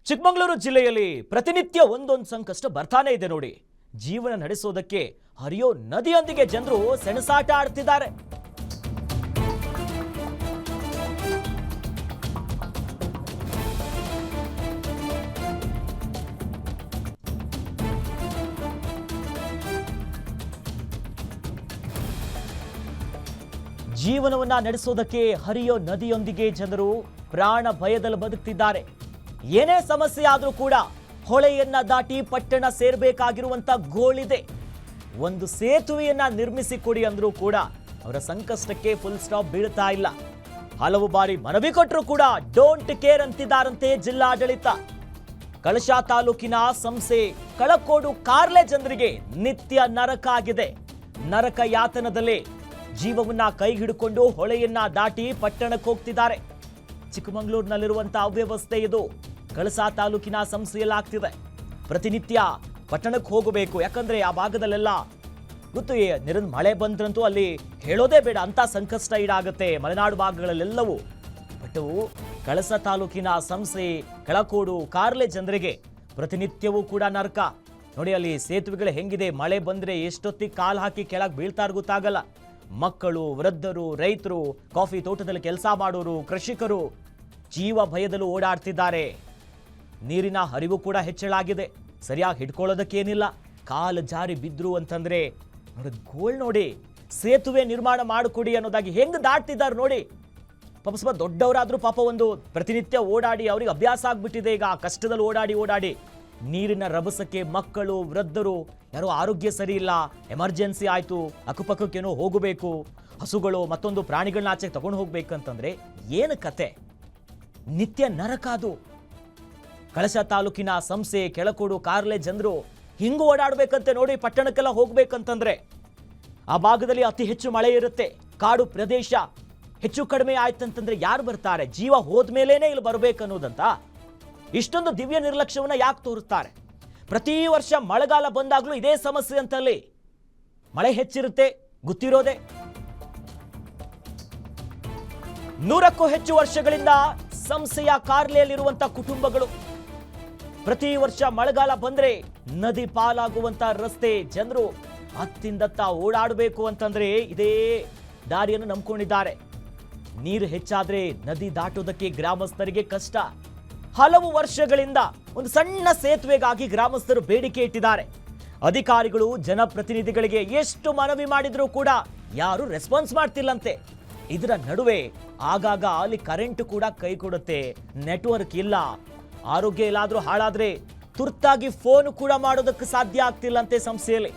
ಚಿಕ್ಕಮಗಳೂರು ಜಿಲ್ಲೆಯಲ್ಲಿ ಪ್ರತಿನಿತ್ಯ ಒಂದೊಂದು ಸಂಕಷ್ಟ ಬರ್ತಾನೆ ಇದೆ ನೋಡಿ. ಜೀವನ ನಡೆಸೋದಕ್ಕೆ ಹರಿಯೋ ನದಿಯೊಂದಿಗೆ ಜನರು ಸೆಣಸಾಟ ಆಡ್ತಿದ್ದಾರೆ. ಜೀವನವನ್ನ ನಡೆಸೋದಕ್ಕೆ ಹರಿಯೋ ನದಿಯೊಂದಿಗೆ ಜನರು ಪ್ರಾಣ ಭಯದಲ್ಲಿ ಬದುಕ್ತಿದ್ದಾರೆ. ಏನೇ ಸಮಸ್ಯೆ ಆದರೂ ಕೂಡ ಹೊಳೆಯನ್ನ ದಾಟಿ ಪಟ್ಟಣ ಸೇರಬೇಕಾಗಿರುವಂತ ಗೋಳಿದೆ. ಒಂದು ಸೇತುವೆಯನ್ನ ನಿರ್ಮಿಸಿ ಕೊಡಿ ಅಂದ್ರೂ ಕೂಡ ಅವರ ಸಂಕಷ್ಟಕ್ಕೆ ಫುಲ್ ಸ್ಟಾಪ್ ಬೀಳ್ತಾ ಇಲ್ಲ. ಹಲವು ಬಾರಿ ಮನವಿ ಕೊಟ್ಟರು ಕೂಡ ಡೋಂಟ್ ಕೇರ್ ಅಂತಿದ್ದಾರಂತೆ ಜಿಲ್ಲಾಡಳಿತ. ಕಳಸ ತಾಲೂಕಿನ ಸಂಸೆ ಕಳಕೋಡು ಕಾರ್ಲೆ ಜನರಿಗೆ ನಿತ್ಯ ನರಕ ಆಗಿದೆ. ನರಕ ಯಾತನದಲ್ಲೇ ಜೀವವನ್ನ ಕೈ ಹಿಡಿಕೊಂಡು ಹೊಳೆಯನ್ನ ದಾಟಿ ಪಟ್ಟಣಕ್ಕೆ ಹೋಗ್ತಿದ್ದಾರೆ. ಚಿಕ್ಕಮಗಳೂರಿನಲ್ಲಿರುವಂತಹ ಅವ್ಯವಸ್ಥೆ ಇದು ಕಳಸ ತಾಲೂಕಿನ ಸಂಸ್ಥೆಯಲ್ಲಾಗ್ತಿದೆ. ಪ್ರತಿನಿತ್ಯ ಪಟ್ಟಣಕ್ಕೆ ಹೋಗಬೇಕು, ಯಾಕಂದ್ರೆ ಆ ಭಾಗದಲ್ಲೆಲ್ಲ ಗೊತ್ತು, ಮಳೆ ಬಂದ್ರಂತೂ ಅಲ್ಲಿ ಹೇಳೋದೇ ಬೇಡ, ಅಂತ ಸಂಕಷ್ಟ ಈಡಾಗುತ್ತೆ ಮಲೆನಾಡು ಭಾಗಗಳಲ್ಲೆಲ್ಲವೂ. ಬಟ್ ಕಳಸ ತಾಲೂಕಿನ ಸಂಸ್ಥೆ ಕೆಳಕೋಡು ಕಾರ್ಲೆ ಜನರಿಗೆ ಪ್ರತಿನಿತ್ಯವೂ ಕೂಡ ನರಕ ನೋಡಿ. ಅಲ್ಲಿ ಸೇತುವೆಗಳು ಹೆಂಗಿದೆ, ಮಳೆ ಬಂದ್ರೆ ಎಷ್ಟೊತ್ತಿಗೆ ಕಾಲು ಹಾಕಿ ಕೆಳಗೆ ಬೀಳ್ತಾರ ಗೊತ್ತಾಗಲ್ಲ. ಮಕ್ಕಳು, ವೃದ್ಧರು, ರೈತರು, ಕಾಫಿ ತೋಟದಲ್ಲಿ ಕೆಲಸ ಮಾಡೋರು, ಕೃಷಿಕರು ಜೀವ ಭಯದಲ್ಲೂ ಓಡಾಡ್ತಿದ್ದಾರೆ. ನೀರಿನ ಹರಿವು ಕೂಡ ಹೆಚ್ಚಳಾಗಿದೆ. ಸರಿಯಾಗಿ ಹಿಡ್ಕೊಳ್ಳೋದಕ್ಕೇನಿಲ್ಲ. ಕಾಲು ಜಾರಿ ಬಿದ್ರು ಅಂತಂದ್ರೆ ನೋಡಿ, ಗೋಳ್ ನೋಡಿ, ಸೇತುವೆ ನಿರ್ಮಾಣ ಮಾಡಿಕೊಡಿ ಅನ್ನೋದಾಗಿ ಹೆಂಗ್ ದಾಟ್ತಿದ್ದಾರೆ ನೋಡಿ. ಪಾಪ ಸ್ವಲ್ಪ ದೊಡ್ಡವರಾದ್ರೂ ಪಾಪ ಒಂದು ಪ್ರತಿನಿತ್ಯ ಓಡಾಡಿ ಅವ್ರಿಗೆ ಅಭ್ಯಾಸ ಆಗ್ಬಿಟ್ಟಿದೆ. ಈಗ ಕಷ್ಟದಲ್ಲಿ ಓಡಾಡಿ ನೀರಿನ ರಭಸಕ್ಕೆ ಮಕ್ಕಳು, ವೃದ್ಧರು, ಯಾರೋ ಆರೋಗ್ಯ ಸರಿ ಇಲ್ಲ, ಎಮರ್ಜೆನ್ಸಿ ಆಯ್ತು, ಅಕ್ಕಪಕ್ಕಕ್ಕೇನೋ ಹೋಗಬೇಕು, ಹಸುಗಳು ಮತ್ತೊಂದು ಪ್ರಾಣಿಗಳನ್ನ ಆಚೆಗೆ ತಗೊಂಡು ಹೋಗ್ಬೇಕಂತಂದ್ರೆ ಏನು ಕತೆ? ನಿತ್ಯ ನರಕ ಅದು. ಕಳಸ ತಾಲೂಕಿನ ಸಂಸೆ ಕೆಳಕೋಡು ಕಾರ್ಲೆ ಜನರು ಹಿಂಗೂ ಓಡಾಡ್ಬೇಕಂತೆ ನೋಡಿ. ಪಟ್ಟಣಕ್ಕೆಲ್ಲ ಹೋಗ್ಬೇಕಂತಂದ್ರೆ ಆ ಭಾಗದಲ್ಲಿ ಅತಿ ಹೆಚ್ಚು ಮಳೆ ಇರುತ್ತೆ, ಕಾಡು ಪ್ರದೇಶ. ಹೆಚ್ಚು ಕಡಿಮೆ ಆಯ್ತಂತಂದ್ರೆ ಯಾರು ಬರ್ತಾರೆ? ಜೀವ ಹೋದ್ಮೇಲೇನೆ ಇಲ್ಲಿ ಬರ್ಬೇಕನ್ನೋದಂತ ಇಷ್ಟೊಂದು ದಿವ್ಯ ನಿರ್ಲಕ್ಷ್ಯವನ್ನ ಯಾಕೆ ತೋರುತ್ತಾರೆ? ಪ್ರತಿ ವರ್ಷ ಮಳೆಗಾಲ ಬಂದಾಗ್ಲೂ ಇದೇ ಸಮಸ್ಯೆ ಅಂತಲ್ಲಿ. ಮಳೆ ಹೆಚ್ಚಿರುತ್ತೆ, ಗೊತ್ತಿರೋದೆ. 100ಕ್ಕೂ ಹೆಚ್ಚು ವರ್ಷಗಳಿಂದ ಸಂಸ್ಥೆಯ ಕಾರ್ಲೆಯಲ್ಲಿರುವಂತ ಕುಟುಂಬಗಳು ಪ್ರತಿ ವರ್ಷ ಮಳೆಗಾಲ ಬಂದ್ರೆ ನದಿ ಪಾಲಾಗುವಂತ ರಸ್ತೆ, ಜನರು ಅತ್ತಿಂದತ್ತ ಓಡಾಡಬೇಕು ಅಂತಂದ್ರೆ ಇದೇ ದಾರಿಯನ್ನು ನಂಬ್ಕೊಂಡಿದ್ದಾರೆ. ನೀರು ಹೆಚ್ಚಾದ್ರೆ ನದಿ ದಾಟೋದಕ್ಕೆ ಗ್ರಾಮಸ್ಥರಿಗೆ ಕಷ್ಟ. ಹಲವು ವರ್ಷಗಳಿಂದ ಒಂದು ಸಣ್ಣ ಸೇತುವೆಗಾಗಿ ಗ್ರಾಮಸ್ಥರು ಬೇಡಿಕೆ ಇಟ್ಟಿದ್ದಾರೆ. ಅಧಿಕಾರಿಗಳು, ಜನಪ್ರತಿನಿಧಿಗಳಿಗೆ ಎಷ್ಟು ಮನವಿ ಮಾಡಿದ್ರೂ ಕೂಡ ಯಾರು ರೆಸ್ಪಾನ್ಸ್ ಮಾಡ್ತಿಲ್ಲಂತೆ. ಇದರ ನಡುವೆ ಆಗಾಗ ಅಲ್ಲಿ ಕರೆಂಟ್ ಕೂಡ ಕೈ ಕೊಡುತ್ತೆ, ನೆಟ್ವರ್ಕ್ ಇಲ್ಲ. ಆರೋಗ್ಯ ಎಲ್ಲಾದ್ರೂ ಹಾಳಾದ್ರೆ ತುರ್ತಾಗಿ ಫೋನ್ ಕೂಡ ಮಾಡೋದಕ್ಕೆ ಸಾಧ್ಯ ಆಗ್ತಿಲ್ಲಂತೆ ಸಂಸ್ಥೆಯಲ್ಲಿ.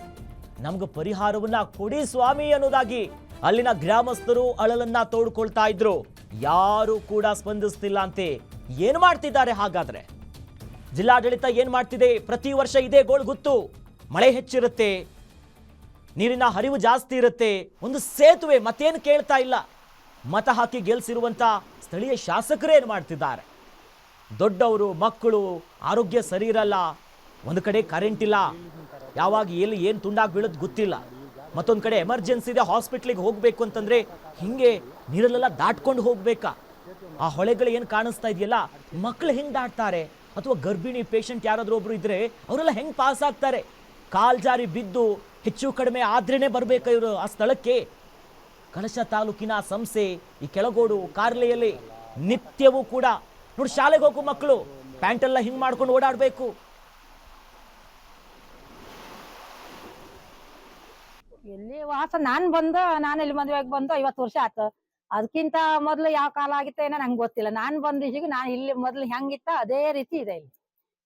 ನಮ್ಗೆ ಪರಿಹಾರವನ್ನ ಕೊಡಿ ಸ್ವಾಮಿ ಅನ್ನೋದಾಗಿ ಅಲ್ಲಿನ ಗ್ರಾಮಸ್ಥರು ಅಳಲನ್ನ ತೋಡ್ಕೊಳ್ತಾ ಇದ್ರು. ಯಾರು ಕೂಡ ಸ್ಪಂದಿಸ್ತಿಲ್ಲ ಅಂತೆ. ಏನ್ ಮಾಡ್ತಿದ್ದಾರೆ ಹಾಗಾದ್ರೆ? ಜಿಲ್ಲಾಡಳಿತ ಏನ್ ಮಾಡ್ತಿದೆ? ಪ್ರತಿ ವರ್ಷ ಇದೇ ಗೋಳು ಗೊತ್ತು. ಮಳೆ ಹೆಚ್ಚಿರುತ್ತೆ, ನೀರಿನ ಹರಿವು ಜಾಸ್ತಿ ಇರುತ್ತೆ, ಒಂದು ಸೇತುವೆ ಮತ್ತೇನು ಕೇಳ್ತಾ ಇಲ್ಲ. ಮತ ಹಾಕಿ ಗೆಲ್ಸಿರುವಂತ ಸ್ಥಳೀಯ ಶಾಸಕರೇ ಏನ್ ಮಾಡ್ತಿದ್ದಾರೆ? ದೊಡ್ಡವರು, ಮಕ್ಕಳು ಆರೋಗ್ಯ ಸರಿ ಇರಲ್ಲ, ಒಂದು ಕಡೆ ಕರೆಂಟ್ ಇಲ್ಲ, ಯಾವಾಗ ಎಲ್ಲಿ ಏನು ತುಂಡಾಗಿ ಬೀಳೋದು ಗೊತ್ತಿಲ್ಲ, ಮತ್ತೊಂದು ಕಡೆ ಎಮರ್ಜೆನ್ಸಿ ಇದೆ, ಹಾಸ್ಪಿಟ್ಲಿಗೆ ಹೋಗ್ಬೇಕು ಅಂತಂದ್ರೆ ಹಿಂಗೆ ನೀರಲ್ಲೆಲ್ಲ ದಾಟ್ಕೊಂಡು ಹೋಗ್ಬೇಕಾ? ಆ ಹೊಳೆಗಳು ಏನು ಕಾಣಿಸ್ತಾ ಇದೆಯಲ್ಲ, ಮಕ್ಕಳು ಹೆಂಗ್ ದಾಟ್ತಾರೆ? ಅಥವಾ ಗರ್ಭಿಣಿ ಪೇಷಂಟ್ ಯಾರಾದ್ರೂ ಒಬ್ರು ಇದ್ರೆ ಅವರೆಲ್ಲ ಹೆಂಗ್ ಪಾಸ್ ಆಗ್ತಾರೆ? ಕಾಲ್ ಜಾರಿ ಬಿದ್ದು ಹೆಚ್ಚು ಕಡಿಮೆ ಆದ್ರೇನೆ ಬರ್ಬೇಕು ಇವರು ಆ ಸ್ಥಳಕ್ಕೆ. ಕಳಸ ತಾಲೂಕಿನ ಸಂಸ್ಥೆ ಈ ಕೆಳಗೋಡು ಕಾರ್ಲೆಯಲ್ಲಿ ನಿತ್ಯವೂ ಕೂಡ ನೋಡಿ, ಶಾಲೆಗೆ ಹೋಗೋ ಮಕ್ಕಳು ಪ್ಯಾಂಟ್ ಎಲ್ಲ ಹಿಂಗ್ ಮಾಡ್ಕೊಂಡು ಓಡಾಡ್ಬೇಕು. ಎಲ್ಲಿ ವಾಸ ನಾನು ಇಲ್ಲಿ ಮದುವೆಗೆ ಬಂದು 50 ವರ್ಷ ಆಯ್ತು. ಅದಕ್ಕಿಂತ ಮೊದ್ಲು ಯಾವ ಕಾಲ ಆಗಿತ್ತ ಏನೋ ನಂಗೆ ಗೊತ್ತಿಲ್ಲ. ನಾನು ಬಂದ ಈಗ ನಾನು ಇಲ್ಲಿ ಮೊದ್ಲು ಹೆಂಗಿತ್ತ ಅದೇ ರೀತಿ ಇದೆ ಇಲ್ಲಿ.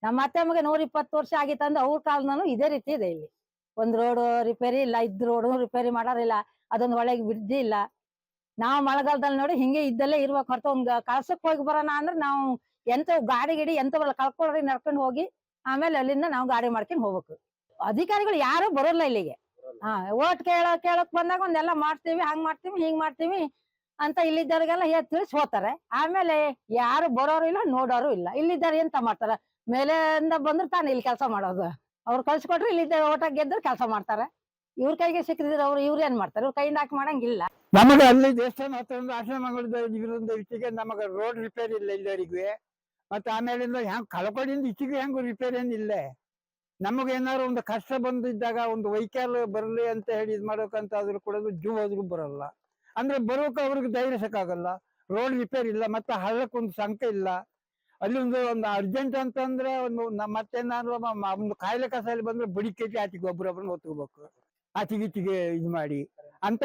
ನಮ್ಮ ಅತ್ತೆ ಮಗ 120 ವರ್ಷ ಆಗಿತ್ತಂದ್ರೆ ಅವ್ರ ಕಾಲದಲ್ಲೂ ಇದೇ ರೀತಿ ಇದೆ ಇಲ್ಲಿ. ಒಂದ್ ರೋಡ್ ರಿಪೇರಿ ಇಲ್ಲ, ರೋಡ್ ರಿಪೇರಿ ಮಾಡೋರಿಲ್ಲ, ಅದೊಂದು ಒಳಗೆ ಬಿದ್ದಿ ಇಲ್ಲ. ನಾವು ಮಳೆಗಾಲದಲ್ಲಿ ನೋಡಿ ಹಿಂಗೆ ಇದ್ದಲ್ಲೇ ಇರ್ಬೇಕು ಹೊರತು ಒಂದ್ ಕಳ್ಸಕ್ ಹೋಗಿ ಬರೋಣ ಅಂದ್ರೆ ನಾವು ಎಂತ ಗಾಡಿ ಗಿಡಿ ಎಂತ ಬರಲ್ಲ, ಕಳ್ಕೊಳ್ಳಿ ನಡ್ಕೊಂಡು ಹೋಗಿ ಆಮೇಲೆ ಅಲ್ಲಿಂದ ನಾವು ಗಾಡಿ ಮಾಡ್ಕೊಂಡು ಹೋಗ್ಬೇಕು. ಅಧಿಕಾರಿಗಳು ಯಾರು ಬರೋಲ್ಲ ಇಲ್ಲಿಗೆ. ಓಟ್ ಕೇಳಕ್ ಬಂದಾಗ ಒಂದೆಲ್ಲ ಮಾಡ್ತೀವಿ, ಹಂಗ್ ಮಾಡ್ತೀವಿ, ಹಿಂಗ್ ಮಾಡ್ತೀವಿ ಅಂತ ಇಲ್ಲಿದ್ದವ್ರಿಗೆಲ್ಲ ತಿಳಿಸಿ ಹೋಗ್ತಾರೆ. ಆಮೇಲೆ ಯಾರು ಬರೋರು ಇಲ್ಲ, ನೋಡೋರು ಇಲ್ಲ. ಇಲ್ಲಿದ್ದಾರೆ ಎಂತ ಮಾಡ್ತಾರ? ಮೇಲೆಯಿಂದ ಬಂದ್ರೆ ತಾನೇ ಇಲ್ಲಿ ಕೆಲಸ ಮಾಡೋದು. ಅವ್ರು ಕಳ್ಸಿಕೊಟ್ರೆ ಇಲ್ಲಿದ್ದ ಓಟ ಗೆದ್ರೆ ಕೆಲಸ ಮಾಡ್ತಾರೆ. ಇವ್ರ ಕೈಗೆ ಸಿಕ್ಕಿದ್ರೆ ಇವ್ರು ಏನ್ ಮಾಡ್ತಾರೆ? ಇವ್ರ ಕೈಯಿಂದ ಹಾಕಿ ಮಾಡಂಗಿಲ್ಲ. ನಮಗೆ ಅಲ್ಲಿ ದೇವಸ್ಥಾನ ಹತ್ತೊಂದು ಆಶ್ರಮಗಳ ಇರೋದ್ರಿಂದ ನಮಗೆ ರೋಡ್ ರಿಪೇರಿ ಇಲ್ಲ ಇಲ್ಲಿವರೆಗೂ. ಮತ್ತೆ ಆಮೇಲಿಂದ ಹೆಂಗ್ ಕಳ್ಕೊಂಡಿಂದ ಈಚೆಗೆ ಹೆಂಗ್ ರಿಪೇರಿ ಏನಿಲ್ಲ. ನಮಗೆ ಏನಾದ್ರು ಒಂದು ಕಷ್ಟ ಬಂದಿದ್ದಾಗ ಒಂದು ವೆಹಿಕಲ್ ಬರಲಿ ಅಂತ ಹೇಳಿ ಇದು ಮಾಡ್ಬೇಕಂತಾದ್ರೂ ಕೂಡ ಜೀವ ಹೋದ್ರೂ ಬರಲ್ಲ. ಅಂದ್ರೆ ಬರೋಕೆ ಅವ್ರಿಗೆ ಧೈರ್ಯ ಸಾಕಾಗಲ್ಲ. ರೋಡ್ ರಿಪೇರಿ ಇಲ್ಲ, ಮತ್ತೆ ಹಳ್ಳಕ್ಕೆ ಒಂದು ಸಂಕ ಇಲ್ಲ. ಅಲ್ಲಿ ಒಂದು ಅರ್ಜೆಂಟ್ ಅಂತಂದ್ರೆ ಮತ್ತೇನಾದ್ರು ಒಂದು ಕಾಯಿಲೆ ಕಸಾಲಿ ಬಂದ್ರೆ ಬಡಿಕೆಟಿ ಆಚೆಗೆ ಒಬ್ಬರೊಬ್ಬರನ್ನ ಹೊತ್ಕೋಬೇಕು, ಆಚೆಗೀಚೆಗೆ ಇದು ಮಾಡಿ. ಅಂತ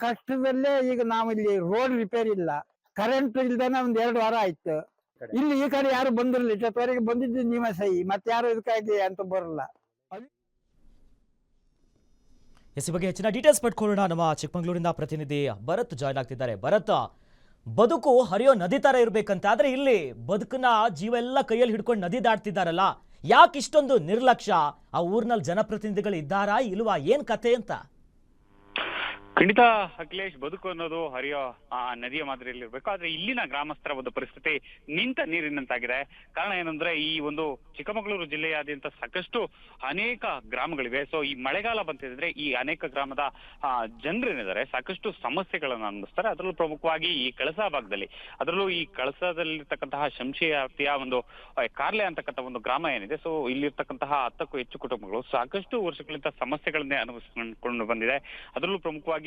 ಕಷ್ಟದಲ್ಲೇ ಈಗ ನಾವಿಲ್ಲಿ ರೋಡ್ ರಿಪೇರಿ ಇಲ್ಲ, ಕರೆಂಟ್ ಇಲ್ದಾನೆ ಒಂದ್ 2 ವಾರ ಆಯ್ತು. ಇಲ್ಲಿ ಈ ಕಡೆ ಯಾರು ಬಂದಿರಲಿಲ್ಲ, ಇಷ್ಟೊತ್ತವರೆಗೆ ಬಂದಿದ್ದು ನೀವೇ ಸಹಿ, ಮತ್ತೆ ಯಾರು ಇದಕ್ಕಾಗಿ ಅಂತ ಬರಲ್ಲ. ಈ ಬಗ್ಗೆ ಹೆಚ್ಚಿನ ಡೀಟೇಲ್ಸ್ ಪಡ್ಕೊಳ್ಳೋಣ. ನಮ್ಮ ಚಿಕ್ಕಮಗಳೂರಿನ ಪ್ರತಿನಿಧಿ ಭರತ್ ಜಾಯ್ನ್ ಆಗ್ತಿದ್ದಾರೆ. ಭರತ್, ಬದುಕು ಹರಿಯೋ ನದಿ ತರ ಇರ್ಬೇಕಂತ, ಆದ್ರೆ ಇಲ್ಲಿ ಬದುಕನ್ನ ಜೀವ ಎಲ್ಲ ಕೈಯಲ್ಲಿ ಹಿಡ್ಕೊಂಡು ನದಿ ದಾಟ್ತಿದ್ದಾರಲ್ಲ, ಯಾಕೆ ಇಷ್ಟೊಂದು ನಿರ್ಲಕ್ಷ್ಯ? ಆ ಊರಿನಲ್ಲಿ ಜನಪ್ರತಿನಿಧಿಗಳು ಇದ್ದಾರಾ ಇಲ್ವಾ, ಏನ್ ಕತೆ ಅಂತ? ಖಂಡಿತ ಅಖಿಲೇಶ್, ಬದುಕು ಅನ್ನೋದು ಹರಿಯೋ ನದಿಯ ಮಾದರಿಯಲ್ಲಿ ಇರಬೇಕು. ಆದ್ರೆ ಇಲ್ಲಿನ ಗ್ರಾಮಸ್ಥರ ಒಂದು ಪರಿಸ್ಥಿತಿ ನಿಂತ ನೀರಿನಂತಾಗಿದೆ. ಕಾರಣ ಏನಂದ್ರೆ ಈ ಒಂದು ಚಿಕ್ಕಮಗಳೂರು ಜಿಲ್ಲೆಯಾದ್ಯಂತ ಸಾಕಷ್ಟು ಅನೇಕ ಗ್ರಾಮಗಳಿವೆ. ಸೊ ಈ ಮಳೆಗಾಲ ಬಂತಿದ್ರೆ ಈ ಅನೇಕ ಗ್ರಾಮದ ಜನರೇನಿದ್ದಾರೆ ಸಾಕಷ್ಟು ಸಮಸ್ಯೆಗಳನ್ನು ಅನುಭವಿಸ್ತಾರೆ. ಅದರಲ್ಲೂ ಪ್ರಮುಖವಾಗಿ ಈ ಕಳಸಾ ಭಾಗದಲ್ಲಿ, ಅದರಲ್ಲೂ ಈ ಕಳಸಾದಲ್ಲಿರ್ತಕ್ಕಂತಹ ಶಂಶಿಯಾತಿಯ ಒಂದು ಕಾರ್ಲೆ ಅಂತಕ್ಕಂಥ ಒಂದು ಗ್ರಾಮ ಏನಿದೆ, ಸೊ ಇಲ್ಲಿರ್ತಕ್ಕಂತಹ 10ಕ್ಕೂ ಹೆಚ್ಚು ಕುಟುಂಬಗಳು ಸಾಕಷ್ಟು ವರ್ಷಗಳಿಂದ ಸಮಸ್ಯೆಗಳನ್ನೇ ಅನುಭವಿಸಿಕೊಂಡು ಬಂದಿದೆ. ಅದರಲ್ಲೂ ಪ್ರಮುಖವಾಗಿ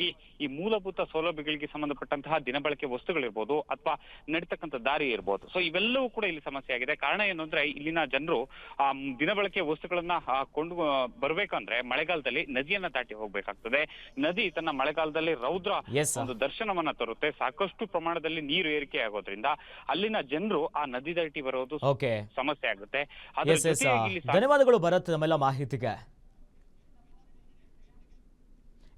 ಈ ಮೂಲಭೂತ ಸೌಲಭ್ಯಗಳಿಗೆ ಸಂಬಂಧಪಟ್ಟಂತಹ ದಿನಬಳಕೆ ವಸ್ತುಗಳಿರ್ಬೋದು ಅಥವಾ ನಡೀತಕ್ಕಂಥ ದಾರಿ ಇರ್ಬೋದು. ಸೊ ಇವೆಲ್ಲವೂ ಕೂಡ ಇಲ್ಲಿ ಸಮಸ್ಯೆ ಆಗಿದೆ. ಕಾರಣ ಏನು ಅಂದ್ರೆ ಇಲ್ಲಿನ ಜನರು ದಿನಬಳಕೆ ವಸ್ತುಗಳನ್ನ ಕೊಂಡು ಬರ್ಬೇಕಂದ್ರೆ ಮಳೆಗಾಲದಲ್ಲಿ ನದಿಯನ್ನ ದಾಟಿ ಹೋಗ್ಬೇಕಾಗ್ತದೆ. ನದಿ ತನ್ನ ಮಳೆಗಾಲದಲ್ಲಿ ರೌದ್ರ ಒಂದು ದರ್ಶನವನ್ನ ತರುತ್ತೆ. ಸಾಕಷ್ಟು ಪ್ರಮಾಣದಲ್ಲಿ ನೀರು ಏರಿಕೆ ಆಗೋದ್ರಿಂದ ಅಲ್ಲಿನ ಜನರು ಆ ನದಿ ದಾಟಿ ಬರೋದು ಸಮಸ್ಯೆ ಆಗುತ್ತೆ. ಧನ್ಯವಾದಗಳು ಭರತ್ ನಮ್ಮೆಲ್ಲ ಮಾಹಿತಿಗೆ.